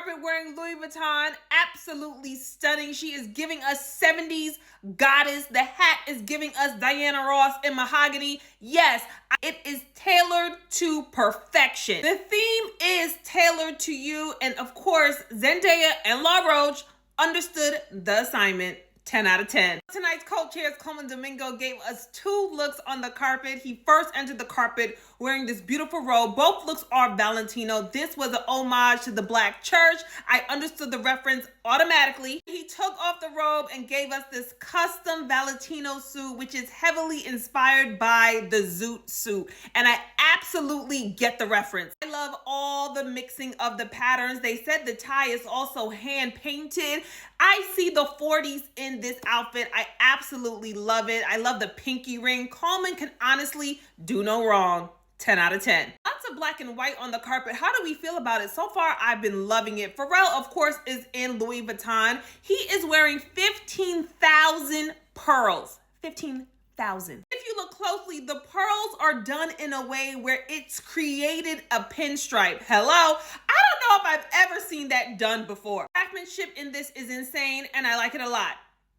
carpet wearing Louis Vuitton. Absolutely stunning. She is giving us 70s goddess. The hat is giving us Diana Ross in mahogany. Yes, it is tailored to perfection. The theme is tailored to you. And of course, Zendaya and La Roche understood the assignment. 10 out of 10. Tonight's co-chairs Coleman Domingo gave us two looks on the carpet. He first entered the carpet wearing this beautiful robe. Both looks are Valentino. This was an homage to the Black church. I understood the reference automatically. He took off the robe and gave us this custom Valentino suit, which is heavily inspired by the Zoot suit. And I absolutely get the reference. I love all the mixing of the patterns. They said the tie is also hand painted. I see the 40s in this outfit. I absolutely love it. I love the pinky ring. Coleman can honestly do no wrong. 10 out of 10. Lots of black and white on the carpet. How do we feel about it? So far, I've been loving it. Pharrell, of course, is in Louis Vuitton. He is wearing 15,000 pearls. 15,000. If you look closely, the pearls are done in a way where it's created a pinstripe. Hello? I don't know if I've ever seen that done before. Craftsmanship in this is insane, and I like it a lot.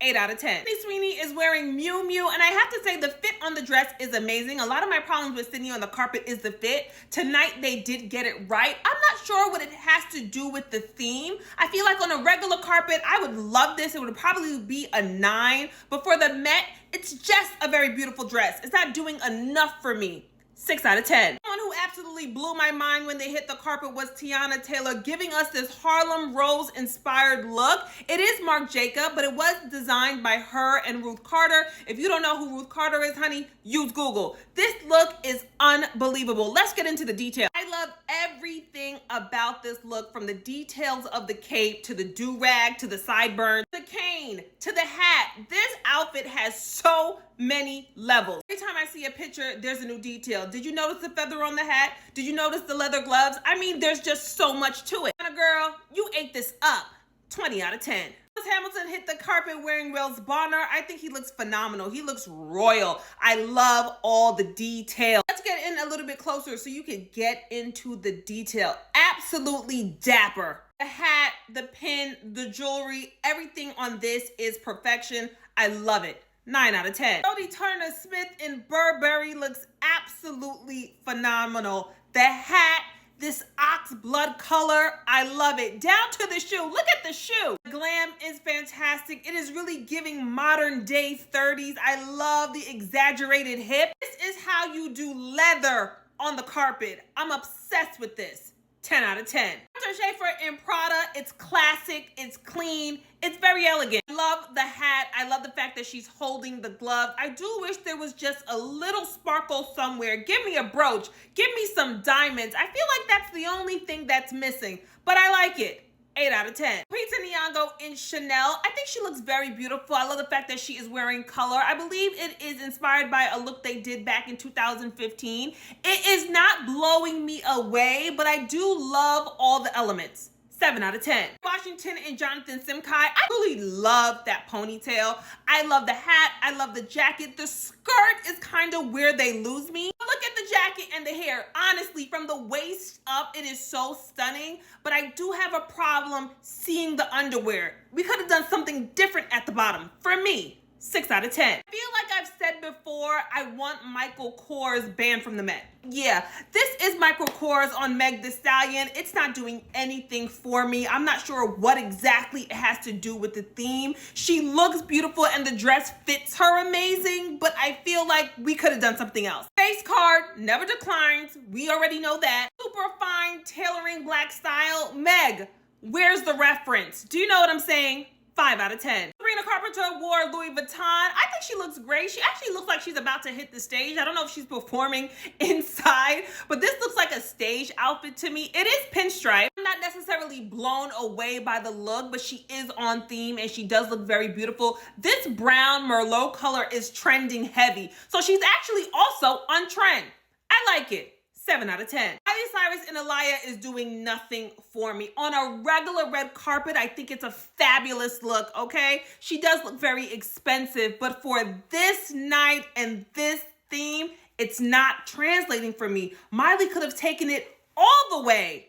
8 out of 10. Sydney Sweeney is wearing Miu Miu, and I have to say the fit on the dress is amazing. A lot of my problems with Sydney on the carpet is the fit. Tonight, they did get it right. I'm not sure what it has to do with the theme. I feel like on a regular carpet, I would love this. It would probably be a 9, but for the Met, it's just a very beautiful dress. It's not doing enough for me. 6 out of 10. Someone who absolutely blew my mind when they hit the carpet was Tiana Taylor, giving us this Harlem Rose inspired look. It is Marc Jacob, but it was designed by her and Ruth Carter. If you don't know who Ruth Carter is, honey, use Google. This look is unbelievable. Let's get into the detail. I love everything about this look, from the details of the cape to the do-rag to the sideburns, the cane to the hat. This outfit has so many levels. Every time I see a picture, there's a new detail. Did you notice the feather on the hat? Did you notice the leather gloves? I mean, there's just so much to it. Girl, you ate this up. 20 out of 10. Lewis Hamilton hit the carpet wearing Wells Bonner. I think he looks phenomenal. He looks royal. I love all the detail. Let's get in a little bit closer so you can get into the detail. Absolutely dapper. The hat, the pin, the jewelry, everything on this is perfection. I love it. 9 out of 10. Jodie Turner-Smith in Burberry looks absolutely phenomenal. The hat, this ox blood color, I love it. Down to the shoe. Look at the shoe. The glam is fantastic. It is really giving modern day 30s. I love the exaggerated hip. This is how you do leather on the carpet. I'm obsessed with this. 10 out of 10. Dr. Schaefer in Prada, it's classic, it's clean, it's very elegant. I love the hat. I love the fact that she's holding the glove. I do wish there was just a little sparkle somewhere. Give me a brooch. Give me some diamonds. I feel like that's the only thing that's missing, but I like it. 8 out of 10. Pizza Nyong'o in Chanel. I think she looks very beautiful. I love the fact that she is wearing color. I believe it is inspired by a look they did back in 2015. It is not blowing me away, but I do love all the elements. 7 out of 10. Washington and Jonathan Simkai. I really love that ponytail. I love the hat. I love the jacket. The skirt is kind of where they lose me. Look at the jacket and the hair. Honestly, from the waist up, it is so stunning. But I do have a problem seeing the underwear. We could have done something different at the bottom. For me, 6 out of 10. I feel like I've said before, I want Michael Kors banned from the Met. Yeah, this is Michael Kors on Meg Thee Stallion. It's not doing anything for me. I'm not sure what exactly it has to do with the theme. She looks beautiful and the dress fits her amazing, but I feel like we could have done something else. Face card never declines. We already know that. Superfine tailoring black style. Meg, where's the reference? Do you know what I'm saying? 5 out of 10. Sabrina Carpenter wore Louis Vuitton. I think she looks great. She actually looks like she's about to hit the stage. I don't know if she's performing inside, but this looks like a stage outfit to me. It is pinstripe. I'm not necessarily blown away by the look, but she is on theme and she does look very beautiful. This brown Merlot color is trending heavy, so she's actually also on trend. I like it. 7 out of 10. Miley Cyrus and Aliyah is doing nothing for me. On a regular red carpet, I think it's a fabulous look, okay? She does look very expensive, but for this night and this theme, it's not translating for me. Miley could have taken it all the way.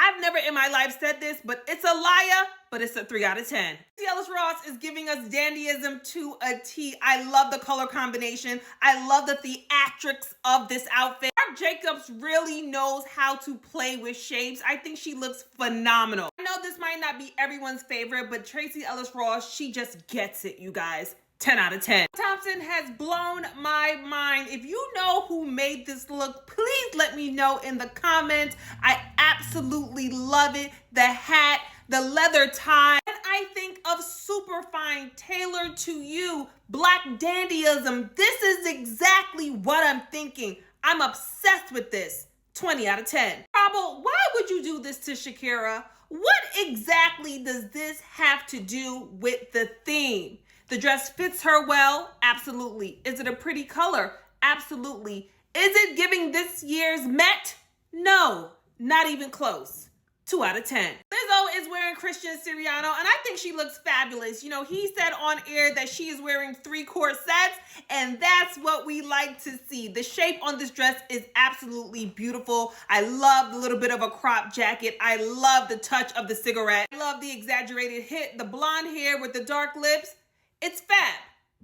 I've never in my life said this, but it's a liar, but it's a 3 out of 10. Ellis Ross is giving us Dandism to a T. I love the color combination. I love the theatrics of this outfit. Marc Jacobs really knows how to play with shapes. I think she looks phenomenal. I know this might not be everyone's favorite, but Tracee Ellis Ross, she just gets it, you guys. 10 out of 10. Thompson has blown my mind. If you know who made this look, please let me know in the comments. I absolutely love it. The hat, the leather tie. And I think of Superfine, tailored to you, Black Dandism. This is exactly what I'm thinking. I'm obsessed with this. 20 out of 10. Probably, why would you do this to Shakira? What exactly does this have to do with the theme? The dress fits her well? Absolutely. Is it a pretty color? Absolutely. Is it giving this year's Met? No, not even close. 2 out of 10. Lizzo is wearing Christian Siriano, and I think she looks fabulous. You know, he said on air that she is wearing 3-quart sets, and that's what we like to see. The shape on this dress is absolutely beautiful. I love the little bit of a crop jacket. I love the touch of the cigarette. I love the exaggerated hit, the blonde hair with the dark lips. It's fab.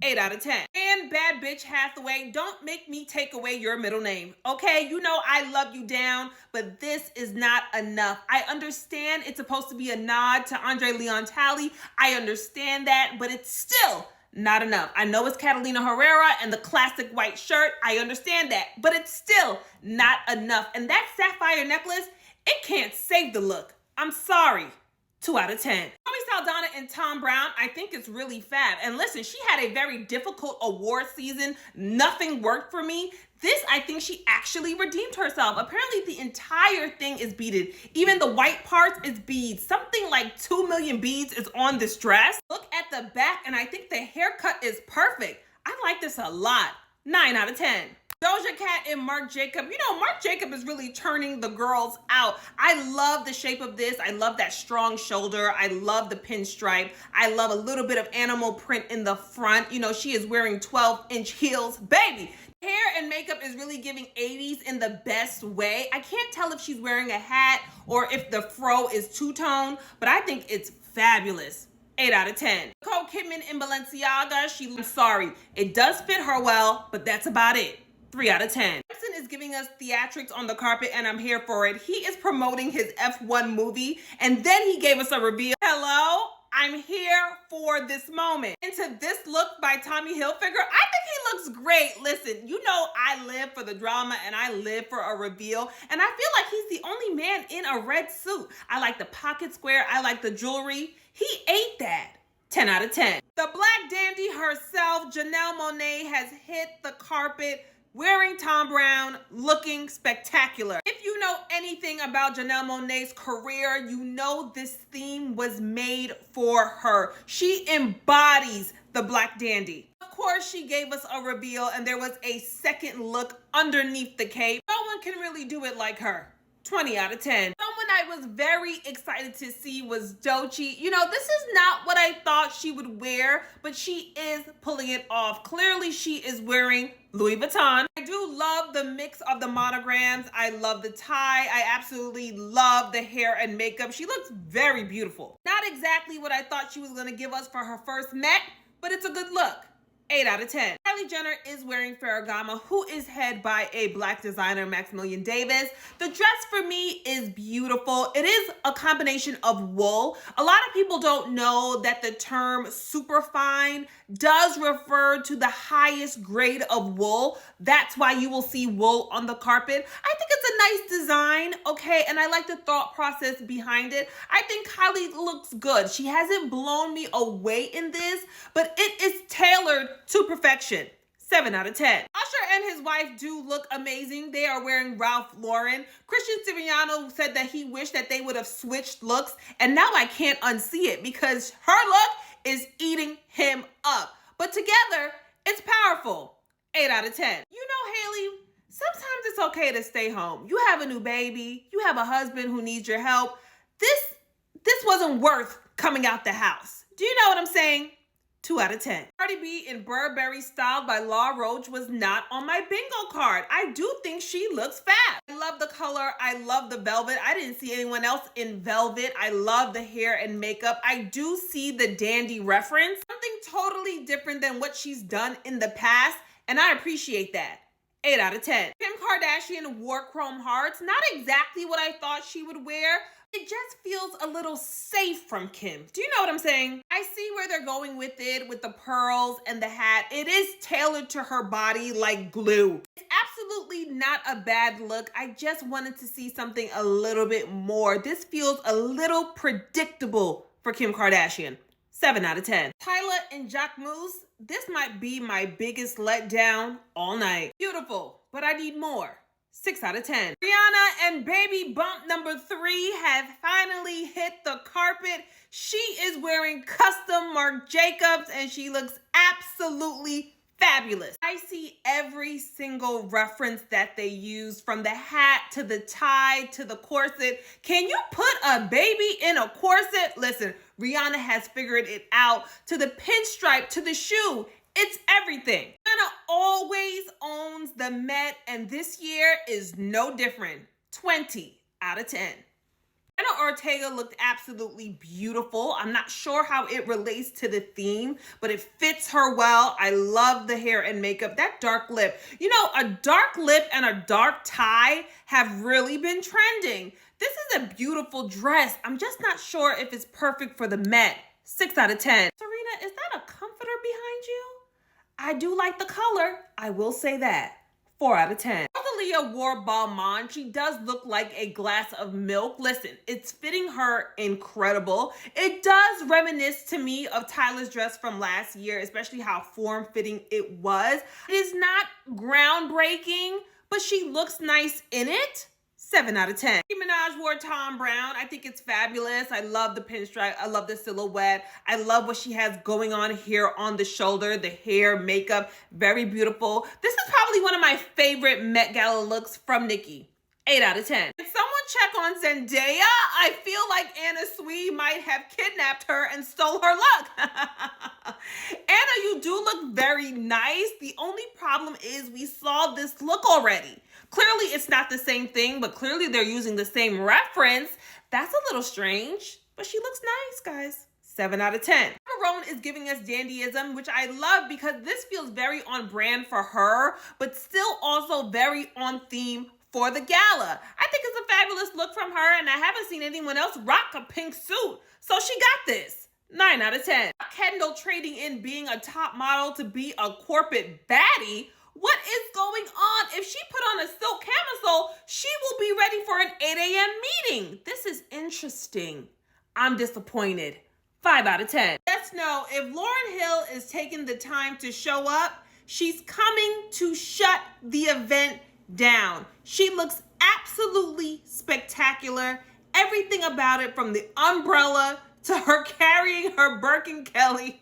8 out of 10. And bad bitch Hathaway, don't make me take away your middle name. Okay, you know I love you down, but this is not enough. I understand it's supposed to be a nod to Andre Leon Talley. I understand that, but it's still not enough. I know it's Catalina Herrera and the classic white shirt. I understand that, but it's still not enough. And that sapphire necklace, it can't save the look. I'm sorry. 2 out of 10. Zoe Saldana and Tom Brown, I think it's really fab. And listen, she had a very difficult award season. Nothing worked for me. This, I think she actually redeemed herself. Apparently the entire thing is beaded. Even the white parts is beads. Something like 2 million beads is on this dress. Look at the back, and I think the haircut is perfect. I like this a lot. 9 out of 10. Doja Cat and Marc Jacob. You know, Marc Jacob is really turning the girls out. I love the shape of this. I love that strong shoulder. I love the pinstripe. I love a little bit of animal print in the front. You know, she is wearing 12-inch heels. Baby, hair and makeup is really giving 80s in the best way. I can't tell if she's wearing a hat or if the fro is two-tone, but I think it's fabulous. 8 out of 10. Nicole Kidman in Balenciaga. I'm sorry, it does fit her well, but that's about it. 3 out of 10. Gibson is giving us theatrics on the carpet, and I'm here for it. He is promoting his F1 movie, and then he gave us a reveal. Hello, I'm here for this moment. Into this look by Tommy Hilfiger, I think he looks great. Listen, you know I live for the drama, and I live for a reveal, and I feel like he's the only man in a red suit. I like the pocket square. I like the jewelry. He ate that. 10 out of 10. The black dandy herself, Janelle Monáe, has hit the carpet wearing Tom Brown, looking spectacular. If you know anything about Janelle Monáe's career, you know this theme was made for her. She embodies the black dandy. Of course, she gave us a reveal, and there was a second look underneath the cape. No one can really do it like her. 20 out of 10. Someone I was very excited to see was Doechii. You know, this is not what I thought she would wear, but she is pulling it off. Clearly, she is wearing Louis Vuitton. I do love the mix of the monograms. I love the tie. I absolutely love the hair and makeup. She looks very beautiful. Not exactly what I thought she was going to give us for her first Met, but it's a good look. 8 out of 10. Kylie Jenner is wearing Ferragamo, who is head by a black designer, Maximilian Davis. The dress for me is beautiful. It is a combination of wool. A lot of people don't know that the term superfine does refer to the highest grade of wool. That's why you will see wool on the carpet. I think it's a nice design, okay? And I like the thought process behind it. I think Kylie looks good. She hasn't blown me away in this, but it is tailored to perfection. 7 out of 10. Usher and his wife do look amazing. They are wearing Ralph Lauren. Christian Siriano said that he wished that they would have switched looks, and now I can't unsee it because her look is eating him up. But together, it's powerful. 8 out of 10. You know, Haley, sometimes it's okay to stay home. You have a new baby. You have a husband who needs your help. This wasn't worth coming out the house. Do you know what I'm saying? 2 out of 10. Cardi B in Burberry styled by Law Roach was not on my bingo card. I do think she looks fab. I love the color. I love the velvet. I didn't see anyone else in velvet. I love the hair and makeup. I do see the dandy reference. Something totally different than what she's done in the past, and I appreciate that. 8 out of 10. Kim Kardashian wore chrome hearts. Not exactly what I thought she would wear. It just feels a little safe from Kim. Do you know what I'm saying? I see where they're going with it, with the pearls and the hat. It is tailored to her body like glue. It's absolutely not a bad look. I just wanted to see something a little bit more. This feels a little predictable for Kim Kardashian. 7 out of 10. Tyla and Jacquemus, this might be my biggest letdown all night. Beautiful, but I need more. 6 out of 10. Rihanna and baby bump number 3 have finally hit the carpet. She is wearing custom Marc Jacobs and she looks absolutely fabulous. I see every single reference that they use, from the hat to the tie to the corset. Can you put a baby in a corset? Listen, Rihanna has figured it out, to the pinstripe, to the shoe. It's everything. Rihanna always owns the Met, and this year is no different. 20 out of 10. Anna Ortega looked absolutely beautiful. I'm not sure how it relates to the theme, but it fits her well. I love the hair and makeup. That dark lip. You know, a dark lip and a dark tie have really been trending. This is a beautiful dress. I'm just not sure if it's perfect for the Met. 6 out of 10. Serena, is that a comforter behind you? I do like the color. I will say that. 4 out of 10. Rosalia wore Balmain. She does look like a glass of milk. Listen, it's fitting her incredible. It does reminisce to me of Tyla's dress from last year, especially how form-fitting it was. It is not groundbreaking, but she looks nice in it. 7 out of 10. Nicki Minaj wore Thom Browne. I think it's fabulous. I love the pinstripe. I love the silhouette. I love what she has going on here on the shoulder, the hair, makeup, very beautiful. This is probably one of my favorite Met Gala looks from Nicki. 8 out of 10. Can someone check on Zendaya? I feel like Anna Sui might have kidnapped her and stole her look. Anna, you do look very nice. The only problem is we saw this look already. Clearly, it's not the same thing, but clearly they're using the same reference. That's a little strange, but she looks nice, guys. 7 out of 10. Marone is giving us Dandism, which I love because this feels very on brand for her, but still also very on theme for the gala. I think it's a fabulous look from her, and I haven't seen anyone else rock a pink suit, so she got this. 9 out of 10. Kendall trading in being a top model to be a corporate baddie. What is going on? If she put on a silk camisole, she will be ready for an 8 a.m. meeting. This is interesting. I'm disappointed. 5 out of 10. Just know, if Lauryn Hill is taking the time to show up, she's coming to shut the event down. She looks absolutely spectacular. Everything about it, from the umbrella to her carrying her Birkin Kelly,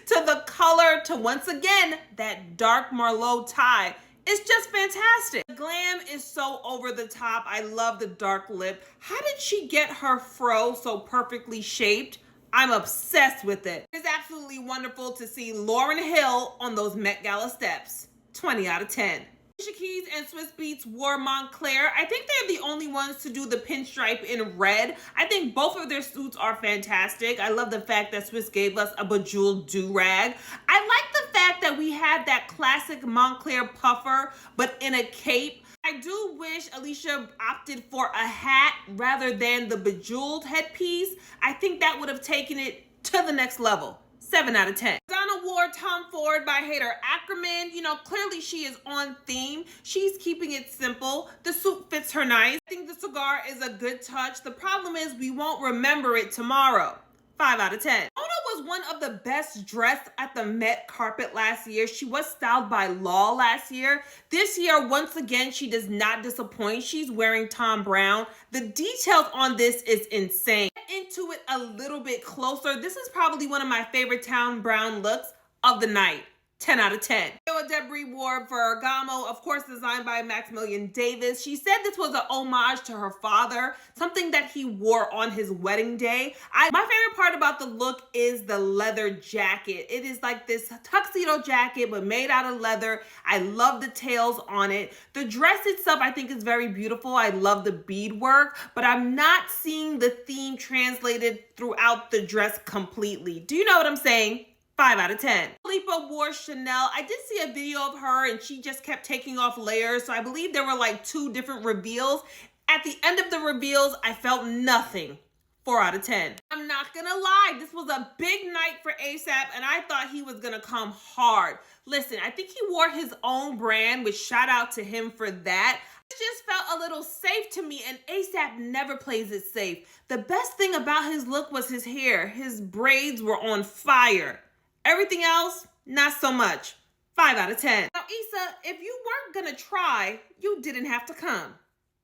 to the color, to once again, that dark Merlot tie. It's just fantastic. The glam is so over the top. I love the dark lip. How did she get her fro so perfectly shaped? I'm obsessed with it. It's absolutely wonderful to see Lauryn Hill on those Met Gala steps. 20 out of 10. Alicia Keys and Swiss Beats wore Montclair. I think they're the only ones to do the pinstripe in red. I think both of their suits are fantastic. I love the fact that Swiss gave us a bejeweled do-rag. I like the fact that we had that classic Montclair puffer, but in a cape. I do wish Alicia opted for a hat rather than the bejeweled headpiece. I think that would have taken it to the next level. 7 out of 10. Donna wore Tom Ford by Hader Ackerman. You know, clearly she is on theme. She's keeping it simple. The suit fits her nice. I think the cigar is a good touch. The problem is we won't remember it tomorrow. 5 out of 10. Mona was one of the best dressed at the Met carpet last year. She was styled by Law last year. This year, once again, she does not disappoint. She's wearing Thom Browne. The details on this is insane. Get into it a little bit closer. This is probably one of my favorite Thom Browne looks of the night. 10 out of 10. Debris wore Ferragamo, of course designed by Maximilian Davis. She said this was an homage to her father, something that he wore on his wedding day. My favorite part about the look is the leather jacket. It is like this tuxedo jacket, but made out of leather. I love the tails on it. The dress itself, I think, is very beautiful. I love the beadwork, but I'm not seeing the theme translated throughout the dress completely. Do you know what I'm saying? 5 out of 10. Philippa wore Chanel. I did see a video of her and she just kept taking off layers. So I believe there were like 2 different reveals. At the end of the reveals, I felt nothing. 4 out of 10. I'm not gonna lie, this was a big night for ASAP and I thought he was gonna come hard. Listen, I think he wore his own brand, which shout out to him for that. It just felt a little safe to me, and ASAP never plays it safe. The best thing about his look was his hair. His braids were on fire. Everything else, not so much. 5 out of 10. Now, Issa, if you weren't gonna try, you didn't have to come.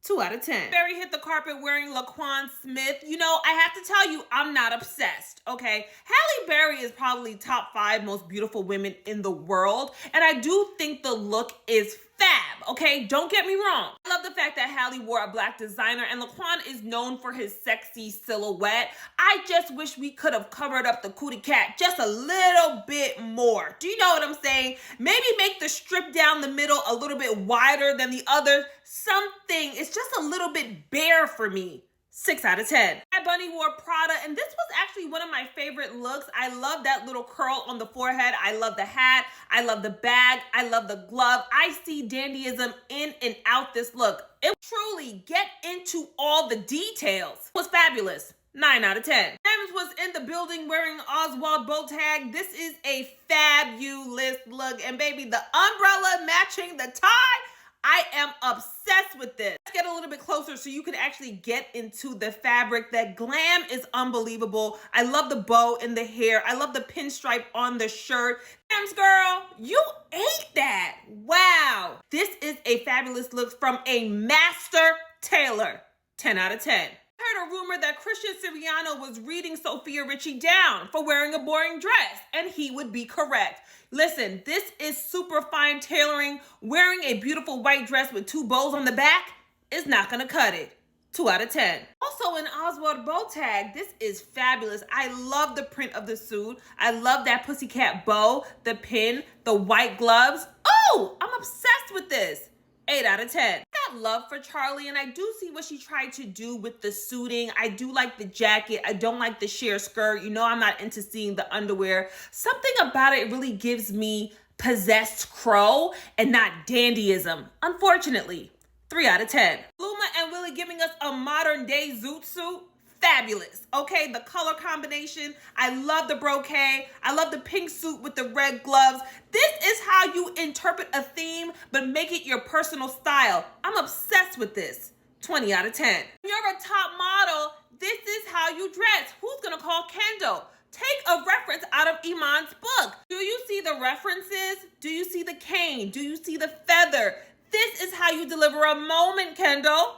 2 out of 10. Berry hit the carpet wearing Laquan Smith. You know, I have to tell you, I'm not obsessed, okay? Halle Berry is probably top 5 most beautiful women in the world, and I do think the look is fab, okay? Don't get me wrong. I love the fact that Halle wore a black designer, and Laquan is known for his sexy silhouette. I just wish we could have covered up the cootie cat just a little bit more. Do you know what I'm saying? Maybe make the strip down the middle a little bit wider than the other. Something. It's just a little bit bare for me. 6 out of 10. Bad Bunny wore Prada, and this was actually one of my favorite looks. I love that little curl on the forehead. I love the hat. I love the bag. I love the glove. I see dandyism in and out this look. It truly get into all the details. It was fabulous. 9 out of 10. James was in the building wearing Oswald bow tag. This is a fabulous look. And baby, the umbrella matching the tie. I am obsessed with this. Let's get a little bit closer so you can actually get into the fabric. That glam is unbelievable. I love the bow in the hair. I love the pinstripe on the shirt. James girl, you ate that. Wow. This is a fabulous look from a master tailor. 10 out of 10. I heard a rumor that Christian Siriano was reading Sophia Richie down for wearing a boring dress, and he would be correct. Listen, this is Superfine tailoring. Wearing a beautiful white dress with 2 bows on the back is not gonna cut it. 2 out of 10. Also in Oswald bow tag, this is fabulous. I love the print of the suit. I love that pussycat bow, the pin, the white gloves. Oh, I'm obsessed with this. 8 out of 10. I got love for Charlie, and I do see what she tried to do with the suiting. I do like the jacket. I don't like the sheer skirt. You know I'm not into seeing the underwear. Something about it really gives me possessed crow and not dandyism, unfortunately. 3 out of 10. Luma and Willie giving us a modern day zoot suit. Fabulous. Okay, the color combination. I love the brocade. I love the pink suit with the red gloves. This is how you interpret a theme, but make it your personal style. I'm obsessed with this. 20 out of 10. When you're a top model, this is how you dress. Who's gonna call Kendall? Take a reference out of Iman's book. Do you see the references? Do you see the cane? Do you see the feather? This is how you deliver a moment, Kendall.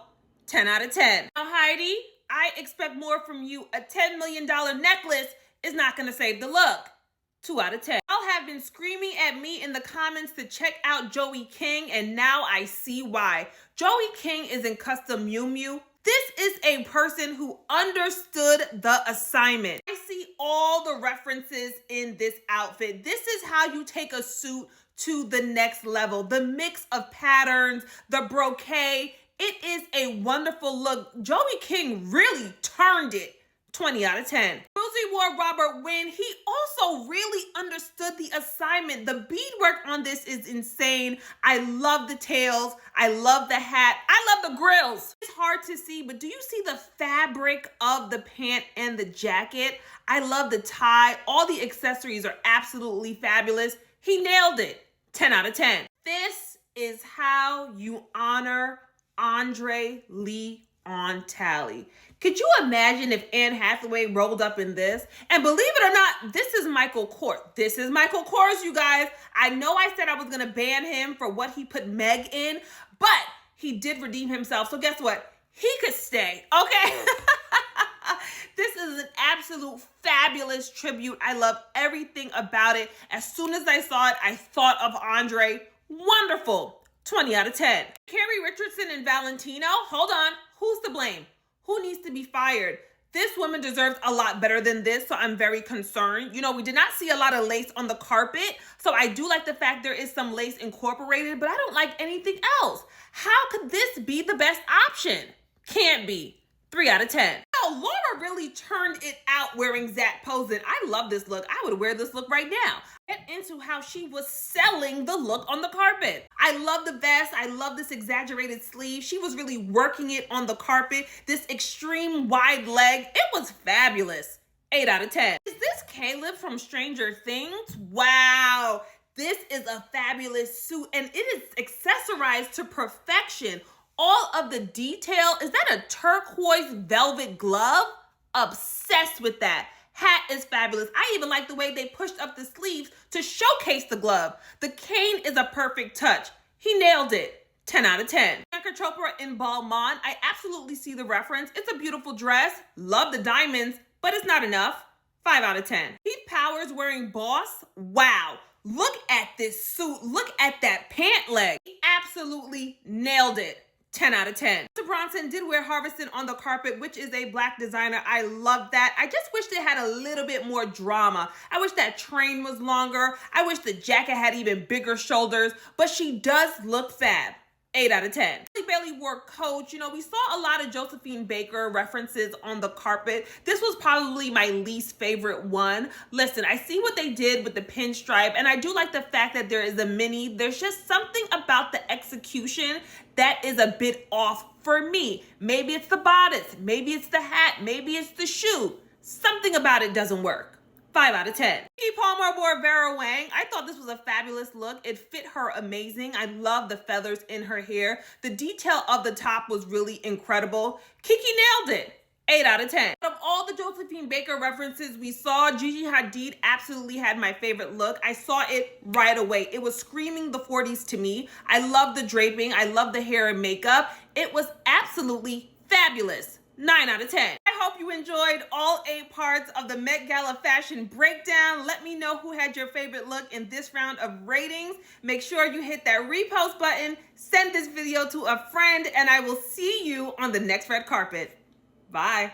10 out of 10. Now, Heidi, I expect more from you. A $10 million necklace is not going to save the look. 2 out of 10. Y'all have been screaming at me in the comments to check out Joey King, and now I see why. Joey King is in Custom Miu Miu. This is a person who understood the assignment. I see all the references in this outfit. This is how you take a suit to the next level. The mix of patterns, the brocade. It is a wonderful look. Joey King really turned it. 20 out of 10. Rosie wore Robert Wynn. He also really understood the assignment. The beadwork on this is insane. I love the tails. I love the hat. I love the grills. It's hard to see, but do you see the fabric of the pant and the jacket? I love the tie. All the accessories are absolutely fabulous. He nailed it. 10 out of 10. This is how you honor Andre Lee on Tally. Could you imagine if Anne Hathaway rolled up in this? And believe it or not, this is Michael Kors. This is Michael Kors, you guys. I know I said I was gonna ban him for what he put Meg in, but he did redeem himself. So guess what? He could stay, okay? This is an absolute absolute fabulous tribute. I love everything about it. As soon as I saw it, I thought of Andre. Wonderful. 20 out of 10. Carrie Richardson and Valentino, hold on. Who's to blame? Who needs to be fired? This woman deserves a lot better than this, so I'm very concerned. You know, we did not see a lot of lace on the carpet, so I do like the fact there is some lace incorporated, but I don't like anything else. How could this be the best option? Can't be. 3 out of 10. Now, Laura really turned it out wearing Zach posing. I love this look. I would wear this look right now. Get into how she was selling the look on the carpet. I love the vest. I love this exaggerated sleeve. She was really working it on the carpet. This extreme wide leg. It was fabulous. 8 out of 10. Is this Caleb from Stranger Things? Wow. This is a fabulous suit and it is accessorized to perfection. All of the detail. Is that a turquoise velvet glove? Obsessed with that. Hat is fabulous. I even like the way they pushed up the sleeves to showcase the glove. The cane is a perfect touch. He nailed it. 10 out of 10. Priyanka Chopra in Balmain. I absolutely see the reference. It's a beautiful dress. Love the diamonds, but it's not enough. 5 out of 10. Pete Powers wearing Boss. Wow. Look at this suit. Look at that pant leg. He absolutely nailed it. 10 out of 10. Mr. Bronson did wear Harveston on the carpet, which is a Black designer. I love that. I just wish it had a little bit more drama. I wish that train was longer. I wish the jacket had even bigger shoulders, but she does look fab. 8 out of 10. Bailey wore Coach. You know, we saw a lot of Josephine Baker references on the carpet. This was probably my least favorite one. Listen, I see what they did with the pinstripe, and I do like the fact that there is a mini. There's just something about the execution that is a bit off for me. Maybe it's the bodice, maybe it's the hat, maybe it's the shoe. Something about it doesn't work. 5 out of 10. Keke Palmer wore Vera Wang. I thought this was a fabulous look. It fit her amazing. I love the feathers in her hair. The detail of the top was really incredible. Keke nailed it. 8 out of 10. Of all the Josephine Baker references we saw, Gigi Hadid absolutely had my favorite look. I saw it right away. It was screaming the 40s to me. I love the draping. I love the hair and makeup. It was absolutely fabulous. 9 out of 10. I hope you enjoyed all 8 parts of the Met Gala fashion breakdown. Let me know who had your favorite look in this round of ratings. Make sure you hit that repost button, send this video to a friend, and I will see you on the next red carpet. Bye.